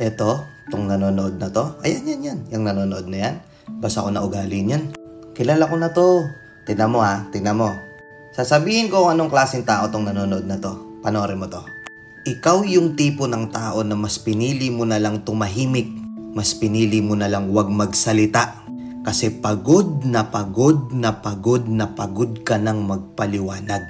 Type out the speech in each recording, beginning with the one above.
Eto, tong nanonood na to. Ayan, yan. Yung nanonood na yan. Basta ko na ugali niyan. Kilala ko na to. Tingnan mo ha, tingnan mo. Sasabihin ko kung anong klaseng tao tong nanonood na to. Panoorin mo to. Ikaw yung tipo ng tao na mas pinili mo na lang tumahimik. Mas pinili mo na lang wag magsalita. Kasi pagod na pagod na pagod na pagod ka nang magpaliwanag.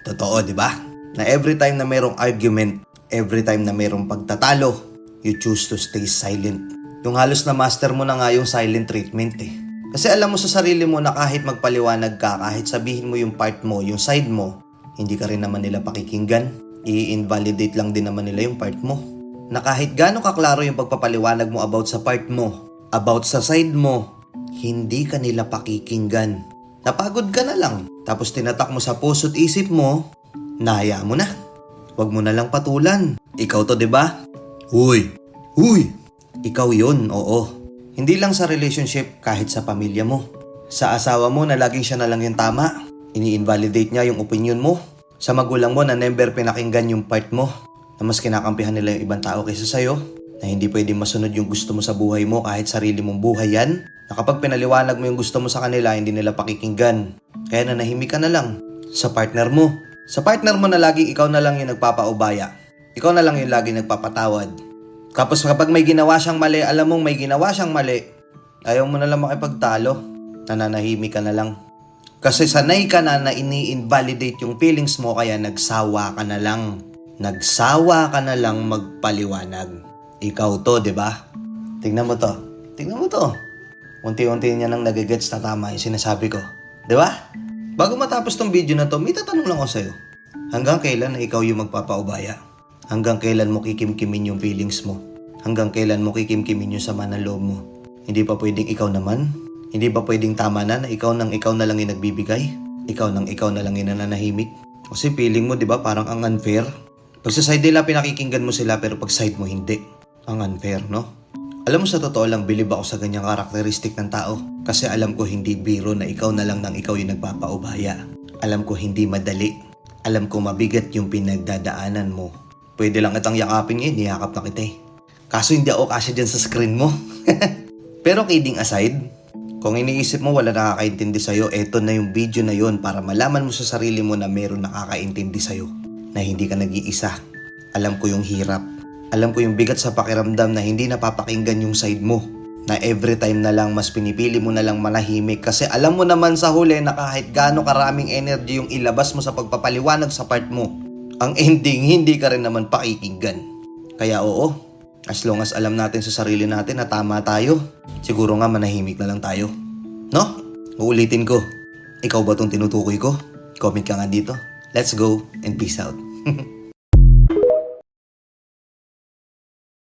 Totoo, di ba? Na every time na mayroong argument, every time na mayroong pagtatalo, you choose to stay silent. Yung halos na master mo na nga yung silent treatment eh. Kasi alam mo sa sarili mo na kahit magpaliwanag ka, kahit sabihin mo yung part mo, yung side mo, hindi ka rin naman nila pakikinggan. I-invalidate lang din naman nila yung part mo. Na kahit gaano kaklaro yung pagpapaliwanag mo about sa part mo, about sa side mo, hindi ka nila pakikinggan. Napagod ka na lang. Tapos tinatak mo sa puso't isip mo, nahaya mo na. Huwag mo na lang patulan. Ikaw to, 'di ba? Huy! Ikaw 'yon, oo. Hindi lang sa relationship, kahit sa pamilya mo. Sa asawa mo na laging siya na lang yung tama. Ini-invalidate niya yung opinion mo. Sa magulang mo na never pinakinggan yung part mo. Na mas kinakampihan nila yung ibang tao kaysa sa'yo. Na hindi pwedeng masunod yung gusto mo sa buhay mo kahit sarili mong buhay yan. Na kapag pinaliwanag mo yung gusto mo sa kanila, hindi nila pakikinggan. Kaya nanahimik ka na lang sa partner mo. Sa partner mo na laging ikaw na lang yung nagpapaubaya. Ikaw na lang yung laging nagpapatawad. Tapos kapag may ginawa siyang mali, alam mong may ginawa siyang mali, ayaw mo na lang makipagtalo. Nananahimik ka na lang. Kasi sanay ka na ini-invalidate yung feelings mo, kaya nagsawa ka na lang. Nagsawa ka na lang magpaliwanag. Ikaw to, di ba? Tingnan mo to. Tingnan mo to. Unti-unti niya nang nagigets na tama yung sinasabi ko. Di ba? Bago matapos tong video na to, may tatanong lang ako sa'yo. Hanggang kailan na ikaw yung magpapaubaya? Hanggang kailan mo kikimkimin yung feelings mo? Hanggang kailan mo kikimkimin yung sama ng loob mo? Hindi pa pwedeng ikaw naman? Hindi ba pwedeng tama na ikaw na lang yung nagbibigay? Ikaw na lang yung nananahimik? Kasi feeling mo, di ba, parang ang unfair? Pag sa side nila, pinakikinggan mo sila, pero pag side mo, hindi. Ang unfair, no? Alam mo, sa totoo lang, bilib ako sa ganyang karakteristik ng tao. Kasi alam ko hindi biro na ikaw na lang nang ikaw yung nagpapaubaya. Alam ko hindi madali. Alam ko mabigat yung pinagdadaanan mo. Pwede lang itang yakapin ngayon, niyakap na kita eh. Kaso hindi ako kasya dyan sa screen mo. Pero kidding aside, kung iniisip mo wala nakakaintindi sa'yo, eto na yung video na yon para malaman mo sa sarili mo na meron nakakaintindi sa'yo. Na hindi ka nag-iisa. Alam ko yung hirap. Alam ko yung bigat sa pakiramdam na hindi napapakinggan yung side mo. Na every time na lang mas pinipili mo na lang manahimik. Kasi alam mo naman sa huli na kahit gaano karaming energy yung ilabas mo sa pagpapaliwanag sa part mo, ang ending, hindi ka rin naman pakikinggan. Kaya oo, as long as alam natin sa sarili natin na tama tayo, siguro nga manahimik na lang tayo. No? Uulitin ko. Ikaw ba tong tinutukoy ko? Comment ka nga dito. Let's go and peace out.